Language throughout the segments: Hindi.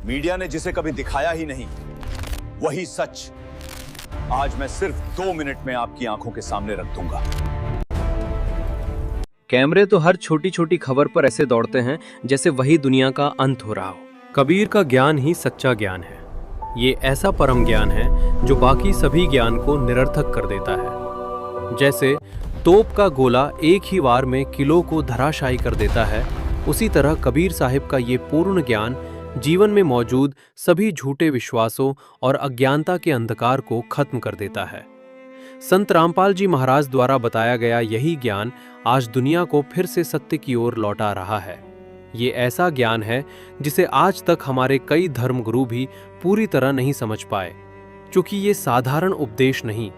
मीडिया ने जिसे कभी दिखाया ही नहीं, वही सच आज मैं सिर्फ 2 मिनट में आपकी आंखों के सामने रख दूंगा। कैमरे तो हर छोटी छोटी खबर पर ऐसे दौड़ते हैं जैसे वही दुनिया का अंत हो रहा हो। कबीर का ज्ञान ही सच्चा ज्ञान है। ये ऐसा परम ज्ञान है जो बाकी सभी ज्ञान को निरर्थक कर देता है। जैसे तोप का गोला एक ही वार में किलो को धराशायी कर देता है, उसी तरह कबीर साहिब का ये पूर्ण ज्ञान जीवन में मौजूद सभी झूठे विश्वासों और अज्ञानता के अंधकार को खत्म कर देता है। संत रामपाल जी महाराज द्वारा बताया गया यही ज्ञान आज दुनिया को फिर से सत्य की ओर लौटा रहा है। ये ऐसा ज्ञान है जिसे आज तक हमारे कई धर्मगुरु भी पूरी तरह नहीं समझ पाए, क्योंकि ये साधारण उपदेश नहीं,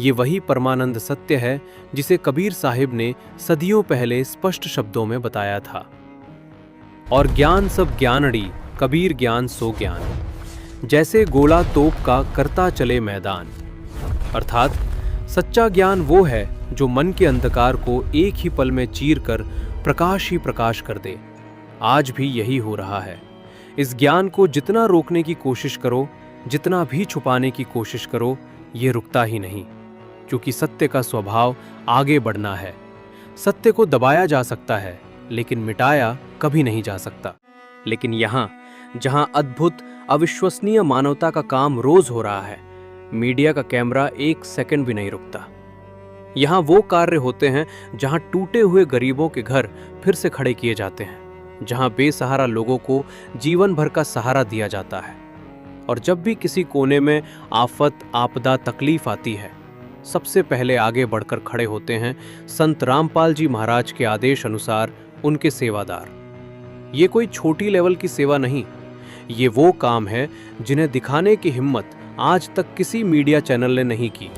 ये वही परमानंद सत्य है जिसे कबीर साहिब ने सदियों पहले स्पष्ट शब्दों में बताया था। और ज्ञान सब ज्ञानड़ी, कबीर ज्ञान सो ज्ञान। जैसे गोला तोप का करता चले मैदान। अर्थात सच्चा ज्ञान वो है जो मन के अंधकार को एक ही पल में चीर कर प्रकाश ही प्रकाश कर दे। आज भी यही हो रहा है। इस ज्ञान को जितना रोकने की कोशिश करो, जितना भी छुपाने की कोशिश करो, ये रुकता ही नहीं, क्योंकि सत्य का स्वभाव आगे बढ़ना है। सत्य को दबाया जा सकता है, लेकिन मिटाया कभी नहीं जा सकता। लेकिन यहाँ जहाँ अद्भुत अविश्वसनीय मानवता का काम रोज हो रहा है, मीडिया का कैमरा एक सेकंड भी नहीं रुकता। यहाँ वो कार्य होते हैं जहाँ टूटे हुए गरीबों के घर फिर से खड़े किए जाते हैं, जहाँ बेसहारा लोगों को जीवन भर का सहारा दिया जाता है। और जब भी किसी कोने में आफत, आपदा, तकलीफ आती है, सबसे पहले आगे बढ़कर खड़े होते हैं संत रामपाल जी महाराज के आदेश अनुसार उनके सेवादार। ये कोई छोटी लेवल की सेवा नहीं, ये वो काम है जिन्हें दिखाने की हिम्मत आज तक किसी मीडिया चैनल ने नहीं की।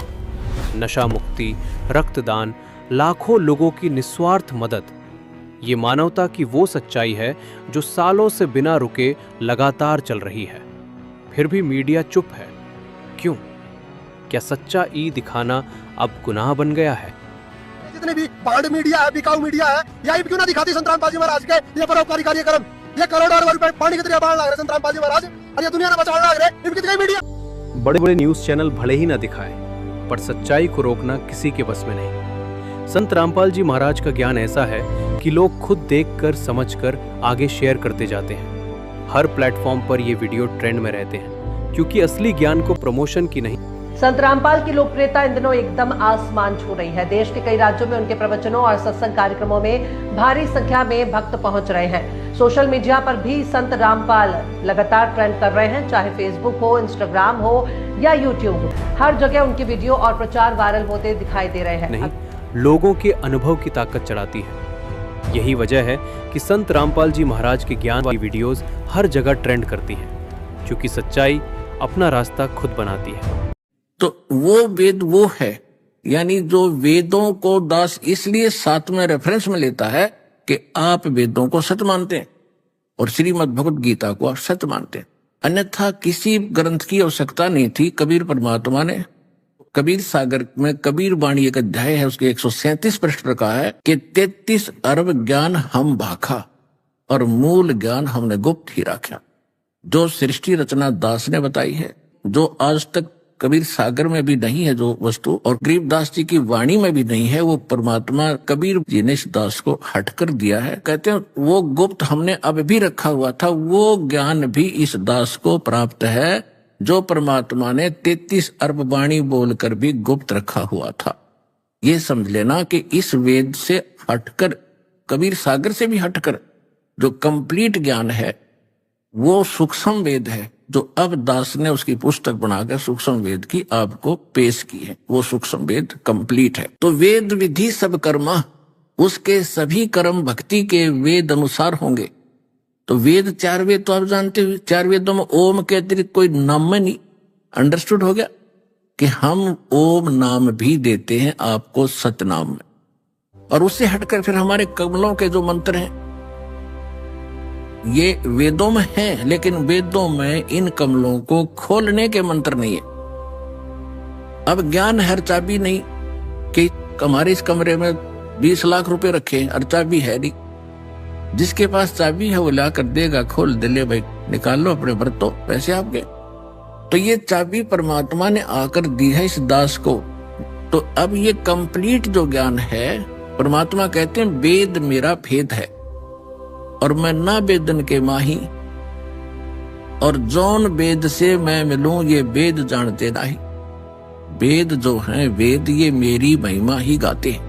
नशा मुक्ति, रक्तदान, लाखों लोगों की निस्वार्थ मदद, ये मानवता की वो सच्चाई है जो सालों से बिना रुके लगातार चल रही है। फिर भी मीडिया चुप है। क्यों? क्या सच्चा ई दिखाना अब गुनाह बन गया है? जितने भी बांड मीडिया है, बिकाऊ मीडिया है, यही क्यों ना दिखाती संत रामपाल जी महाराज के ये परोपकारी कार्यक्रम। ये करोड़ों रुपए पानी की तरह बांध लग रहे संत रामपाल जी महाराज, और ये दुनिया में बचाने लग रहे। इनकी दिखाई मीडिया। बड़े बड़े न्यूज चैनल भले ही ना दिखाएं, पर सच्चाई को रोकना किसी के बस में नहीं। संत रामपाल जी महाराज का ज्ञान ऐसा है कि लोग खुद देखकर, समझकर आगे शेयर करते जाते हैं। हर प्लेटफॉर्म पर ये वीडियो ट्रेंड में रहते हैं, क्योंकि असली ज्ञान को प्रमोशन की नहीं। संत रामपाल की लोकप्रियता इन दिनों एकदम आसमान छू रही है। देश के कई राज्यों में उनके प्रवचनों और सत्संग कार्यक्रमों में भारी संख्या में भक्त पहुंच रहे हैं। सोशल मीडिया पर भी संत रामपाल लगातार ट्रेंड कर रहे हैं, चाहे फेसबुक हो, इंस्टाग्राम हो या यूट्यूब हो। हर जगह उनके वीडियो और प्रचार वायरल होते दिखाई दे रहे हैं। नहीं, लोगों के अनुभव की ताकत चढ़ाती है। यही वजह है कि संत रामपाल जी महाराज के ज्ञान वाली वीडियोस हर जगह ट्रेंड करती हैं, क्योंकि सच्चाई अपना रास्ता खुद बनाती है। तो वो वेद वो है, यानी जो वेदों को दास इसलिए साथ में रेफरेंस में लेता है कि आप वेदों को सत्य मानते हैं और श्रीमद् भगवत गीता को आप सत्य मानते हैं। अन्यथा किसी ग्रंथ की आवश्यकता नहीं थी। कबीर परमात्मा ने कबीर सागर में कबीर वाणी एक अध्याय है, उसके 137 पृष्ठ पर कहा है कि 33 अरब ज्ञान हम भाखा और मूल ज्ञान हमने गुप्त ही रखा। जो सृष्टि रचना दास ने बताई है, जो आज तक कबीर सागर में भी नहीं है जो वस्तु, और गरीबदास जी की वाणी में भी नहीं है, वो परमात्मा कबीर जी ने इस दास को हटकर दिया है। कहते हैं वो गुप्त हमने अब भी रखा हुआ था, वो ज्ञान भी इस दास को प्राप्त है जो परमात्मा ने 33 अरब वाणी बोलकर भी गुप्त रखा हुआ था। ये समझ लेना कि इस वेद से हटकर, कबीर सागर से भी हटकर जो कंप्लीट ज्ञान है वो सूक्ष्म वेद है, जो अब दास ने उसकी पुस्तक बनाकर सूक्ष्म वेद की आपको पेश की है। वो सूक्ष्म वेद कंप्लीट है। तो वेद विधि सब कर्मा, उसके सभी कर्म भक्ति के वेद अनुसार होंगे। तो वेद 4 वेद तो आप जानते हो, 4 वेदों में ओम के अतिरिक्त कोई नाम में नहीं। अंडरस्टूड हो गया कि हम ओम नाम भी देते हैं आपको सतनाम में, और उससे हटकर फिर हमारे कमलों के जो मंत्र हैं ये वेदों में हैं, लेकिन वेदों में इन कमलों को खोलने के मंत्र नहीं है। अब ज्ञान हर चाबी नहीं कि हमारे इस कमरे में 20 लाख रुपए रखे और चाबी है नहीं। जिसके पास चाबी है वो ला कर देगा, खोल दे, ले भाई निकाल लो अपने बर्तों, पैसे आपके। तो ये चाबी परमात्मा ने आकर दी है इस दास को। तो अब ये कंप्लीट जो ज्ञान है, परमात्मा कहते हैं वेद मेरा भेद है और मैं ना वेदन के माही, और जौन वेद से मैं मिलूं ये वेद जानते नहीं। वेद जो हैं, वेद ये मेरी महिमा ही गाते हैं,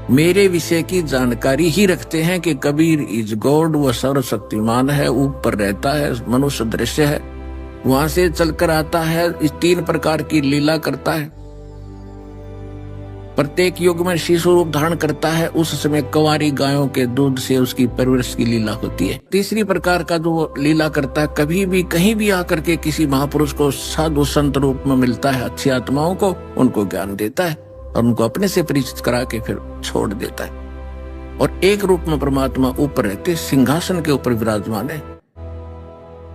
मेरे विषय की जानकारी ही रखते हैं कि कबीर इज गॉड, वह सर्वशक्तिमान है, ऊपर रहता है, मनुष्य दृश्य है, वहां से चलकर आता है, इस 3 प्रकार की लीला करता है, प्रत्येक युग में शिशु रूप धारण करता है, उस समय कुंवारी गायों के दूध से उसकी परवरिश की लीला होती है। तीसरी प्रकार का जो लीला करता है, कभी भी कहीं भी आकर के किसी महापुरुष को साधु संत रूप में मिलता है, अच्छी आत्माओं को, उनको ज्ञान देता है और उनको अपने से परिचित करा के फिर छोड़ देता है। और एक रूप में परमात्मा ऊपर रहते, सिंहासन के ऊपर विराजमान है,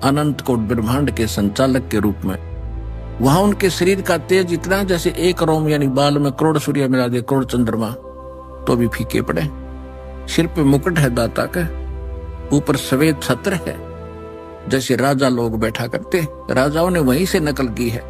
अनंत कोट ब्रह्मांड के संचालक के रूप में। वहां उनके शरीर का तेज इतना जैसे एक रोम यानी बाल में करोड़ सूर्य मिला दे, करोड़ चंद्रमा, तो भी फीके पड़े। सिर पे मुकुट है दाता का, ऊपर सफेद छत्र है, जैसे राजा लोग बैठा करते, राजाओं ने वहीं से नकल की है।